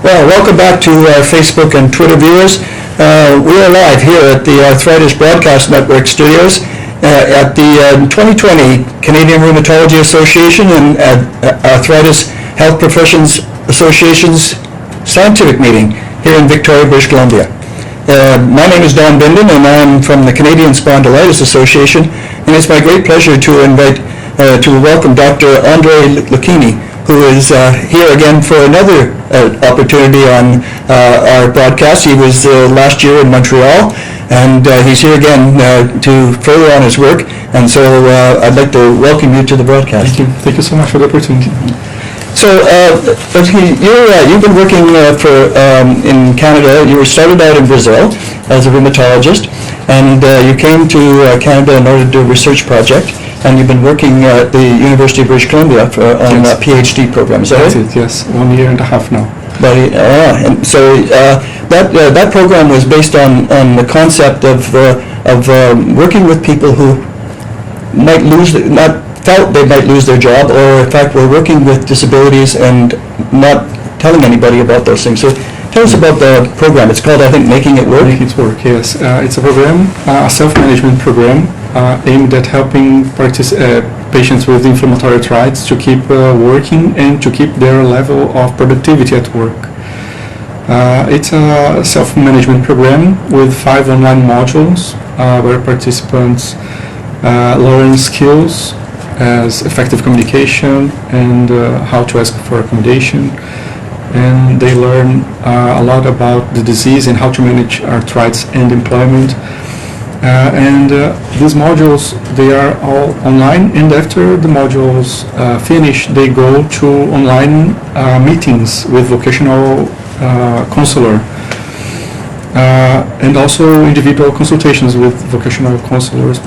Well, welcome back to Facebook and Twitter viewers. We are live here at the Arthritis Broadcast Network studios at the 2020 Canadian Rheumatology Association and Arthritis Health Professions Association's scientific meeting here in Victoria, British Columbia. My name is Bindon, and I am from the Canadian Spondylitis Association, and it's my great pleasure to welcome Dr. André Luquini, who is here again for another opportunity on our broadcast. He was last year in Montreal, and he's here again to further on his work, and so I'd like to welcome you to the broadcast. Thank you so much for the opportunity. So, you've been working in Canada. You were started out in Brazil as a rheumatologist, and you came to Canada in order to do a research project, and you've been working at the University of British Columbia on a PhD program. Is that right? That's it, yes. 1 year and a half now. And so that program was based on the concept of working with people who might felt they might lose their job, or in fact were working with disabilities and not telling anybody about those things. So tell us about the program. It's called, I think, Making It Work. Making It Work, yes. It's a program, a self-management program aimed at helping patients with inflammatory arthritis to keep working and to keep their level of productivity at work. It's a self-management program with 5 online modules where participants learn skills as effective communication and how to ask for accommodation, and they learn a lot about the disease and how to manage arthritis and employment. These modules, they are all online, and after the modules finish, they go to online meetings with vocational counselor and also individual consultations with vocational counselors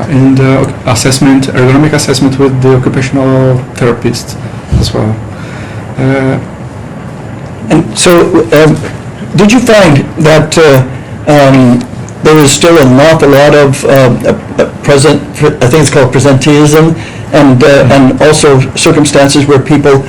and ergonomic assessment with the occupational therapist as well. And so, did you find that there was still an awful lot of I think it's called presenteeism, and also circumstances where people,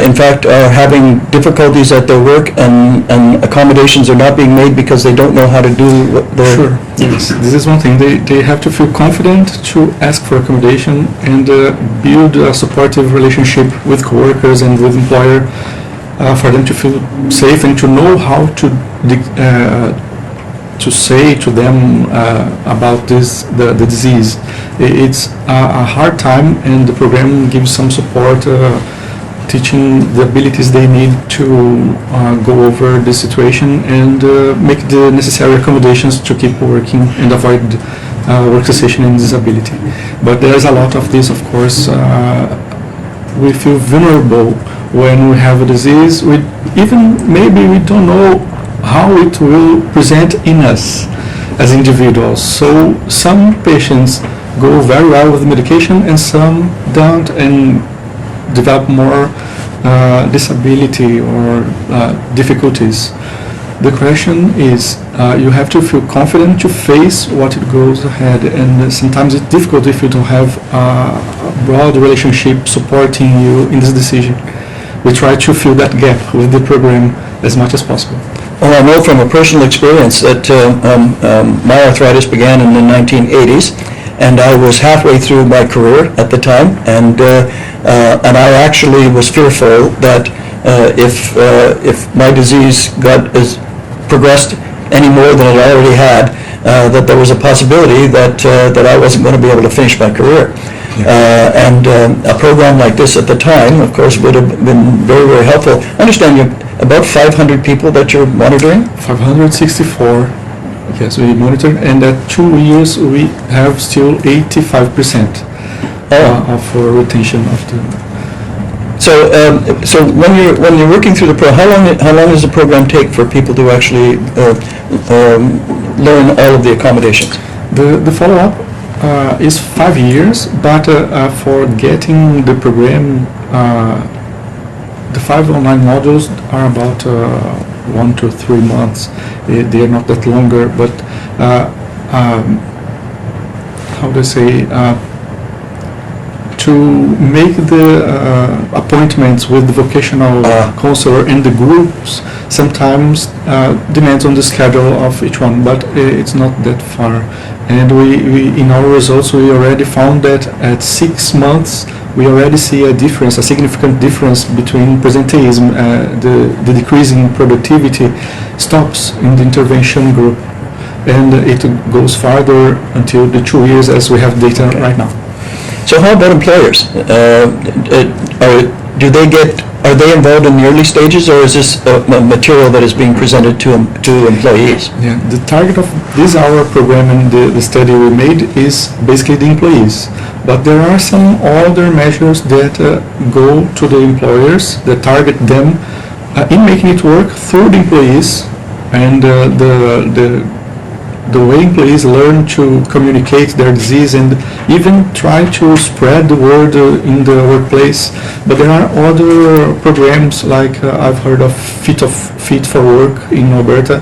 in fact, are having difficulties at their work, and accommodations are not being made because they don't know how to do what they're... Sure, yes. This is one thing. They have to feel confident to ask for accommodation and build a supportive relationship with coworkers and with employer for them to feel safe and to know how to say to them about the disease. It's a hard time, and the program gives some support, teaching the abilities they need to go over the situation and make the necessary accommodations to keep working and avoid work cessation and disability. But there's a lot of this, of course. We feel vulnerable when we have a disease. Maybe we don't know how it will present in us as individuals. So some patients go very well with medication and some don't and develop more disability or difficulties. The question is, you have to feel confident to face what it goes ahead, and sometimes it's difficult if you don't have a broad relationship supporting you in this decision. We try to fill that gap with the program as much as possible. Well, I know from a personal experience that my arthritis began in the 1980s, and I was halfway through my career at the time, and I actually was fearful that if my disease progressed any more than it already had, that there was a possibility that I wasn't going to be able to finish my career. And a program like this at the time, of course, would have been very, very helpful. I understand you about 500 people that you're monitoring? 564, yes, we monitor, and at 2 years we have still 85% of retention of the... So when you're working through the program, how long does the program take for people to actually learn all of the accommodations? The follow-up is 5 years, but for getting the program, the 5 online modules are about 1 to 3 months. They are not that longer, but how do I say? to make the appointments with the vocational counselor and the groups sometimes depends on the schedule of each one, but it's not that far. And we in our results, we already found that at 6 months, we already see a difference, a significant difference between presenteeism. The decrease in productivity stops in the intervention group, and it goes farther until the 2 years as we have data right now. So how about employers? Are they involved in the early stages, or is this material that is being presented to employees? Yeah, the target of this our program and the study we made is basically the employees. But there are some other measures that go to the employers that target them in making it work through the employees, and the way employees learn to communicate their disease and even try to spread the word in the workplace. But there are other programs like I've heard of Fit for Work in Alberta.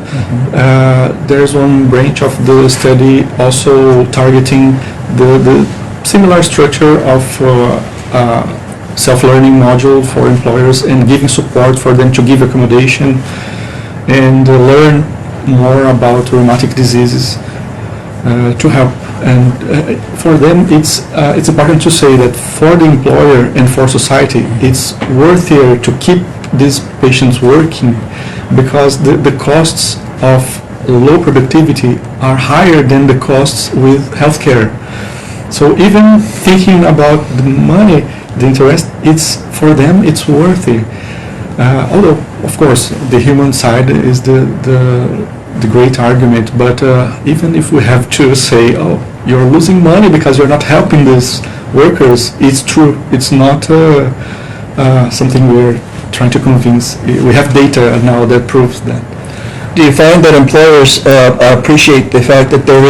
There's one branch of the study also targeting the similar structure of self-learning module for employers and giving support for them to give accommodation and learn more about rheumatic diseases to help. And for them, it's important to say that for the employer and for society, it's worthier to keep these patients working because the costs of low productivity are higher than the costs with healthcare. So even thinking about the money, the interest, it's for them, it's worthy. Although, of course, the human side is the great argument, but even if we have to say, oh, you're losing money because you're not helping these workers, it's true. It's not something we're trying to convince. We have data now that proves that. Do you find that employers appreciate the fact that there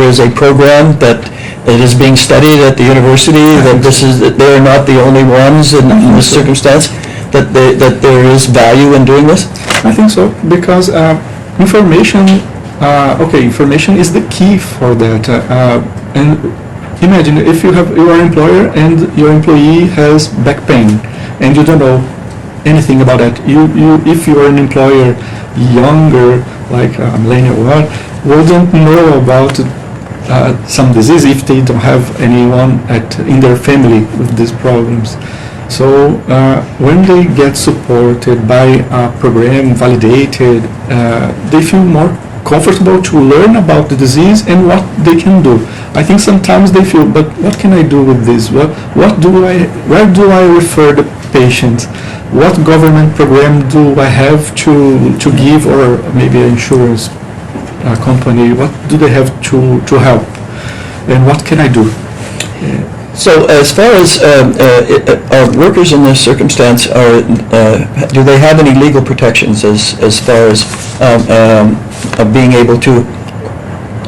is a program that it is being studied at the university, that they're not the only ones in this circumstance, that there is value in doing this? I think so, because information is the key for that. And imagine if you are an employer and your employee has back pain and you don't know anything about that. If you are an employer younger, like a millennial one, wouldn't know about some disease if they don't have anyone in their family with these problems. So when they get supported by a program validated, they feel more comfortable to learn about the disease and what they can do. I think sometimes they feel, but what can I do with this? Where do I refer the patient? What government program do I have to give, or maybe an insurance company? What do they have to help? And what can I do? So as far as workers in this circumstance, do they have any legal protections as far as being able to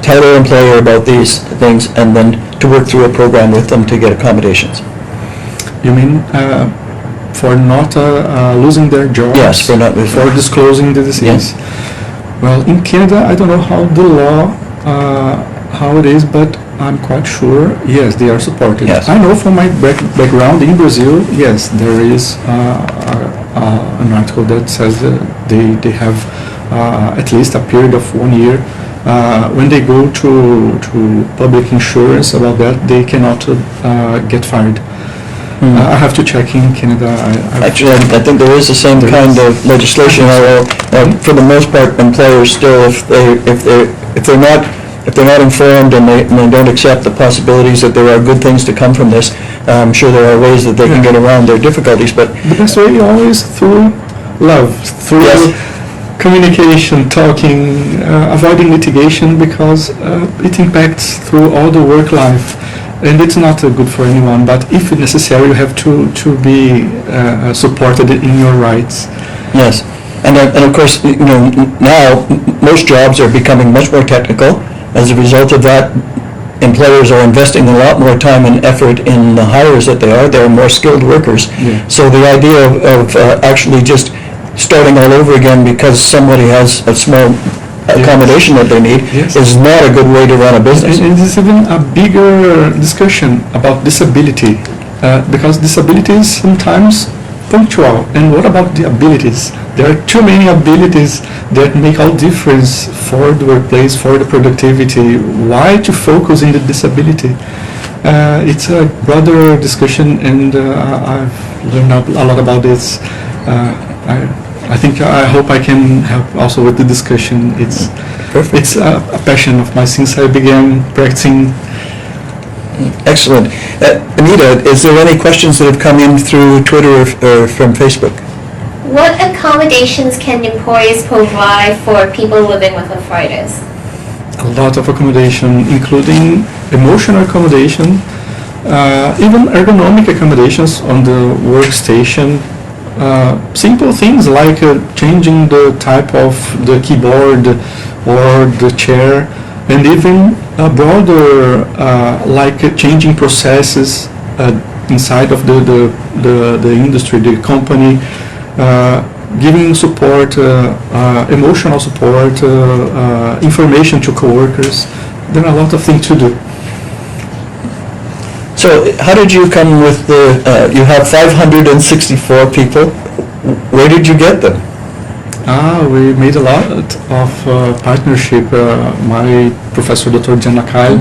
tell their employer about these things and then to work through a program with them to get accommodations? You mean for not losing their jobs? Yes, for disclosing the disease. Yes. Well, in Canada, I don't know how the law, how it is, but I'm quite sure, yes, they are supported. Yes. I know from my background in Brazil, yes, there is an article that says they have at least a period of 1 year. When they go to public insurance about that, they cannot get fired. I have to check in Canada. Actually, I think there is the same kind of legislation. For the most part, employers still, if they're not informed and they don't accept the possibilities that there are good things to come from this, I'm sure there are ways that they can get around their difficulties. But the best way always through love, through communication, talking, avoiding litigation, because it impacts through all the work life. And it's not good for anyone, but if necessary, you have to be supported in your rights. Yes, and of course, now most jobs are becoming much more technical. As a result of that, employers are investing a lot more time and effort in the hires that they are. They're more skilled workers. Yeah. So the idea of actually just starting all over again because somebody has a small accommodation that they need Yes. is not a good way to run a business. And there's even a bigger discussion about disability, because disability is sometimes punctual. And what about the abilities? There are too many abilities that make all difference for the workplace, for the productivity. Why to focus in the disability? It's a broader discussion, and I've learned a lot about this. I hope I can help also with the discussion. It's a passion of mine since I began practicing. Excellent. Anita, is there any questions that have come in through Twitter or from Facebook? What accommodations can employees provide for people living with arthritis? A lot of accommodation, including emotional accommodation, even ergonomic accommodations on the workstation. Simple things like changing the type of the keyboard or the chair, and even broader, like changing processes inside of the industry, the company, giving support, emotional support, information to coworkers. There are a lot of things to do. So how did you come with you have 564 people. Where did you get them? We made a lot of partnership. My professor, Dr. Diane Lacaille,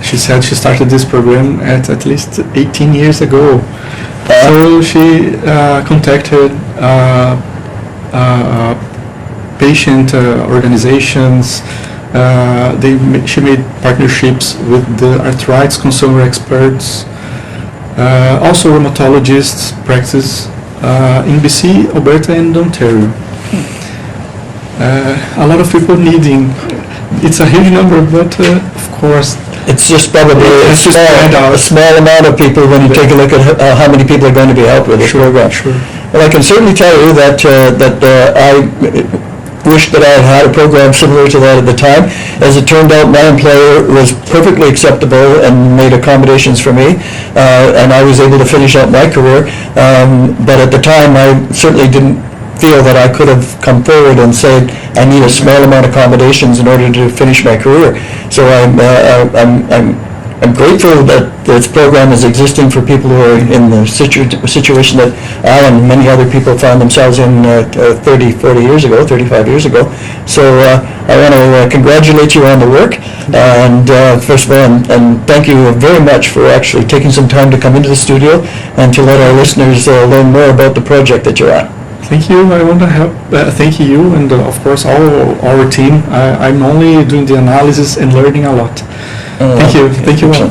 she said she started this program at least 18 years ago. So she contacted patient organizations. She made partnerships with the arthritis consumer experts, also rheumatologists practice in BC, Alberta, and Ontario. A lot of people needing. It's a huge number, but of course. It's just probably a small amount of people when you take a look at how many people are going to be helped with this program. Sure. Well, I can certainly tell you that I wish that I had had a program similar to that at the time. As it turned out, my employer was perfectly acceptable and made accommodations for me, and I was able to finish out my career. But at the time, I certainly didn't feel that I could have come forward and said I need a small amount of accommodations in order to finish my career. So I'm grateful that this program is existing for people who are in the situation that Al and many other people found themselves in 35 years ago. So I want to congratulate you on the work, and first of all, and thank you very much for actually taking some time to come into the studio and to let our listeners learn more about the project that you're on. Thank you. I want to help. Thank you, and of course all our team. I'm only doing the analysis and learning a lot. Thank you. Thank you all.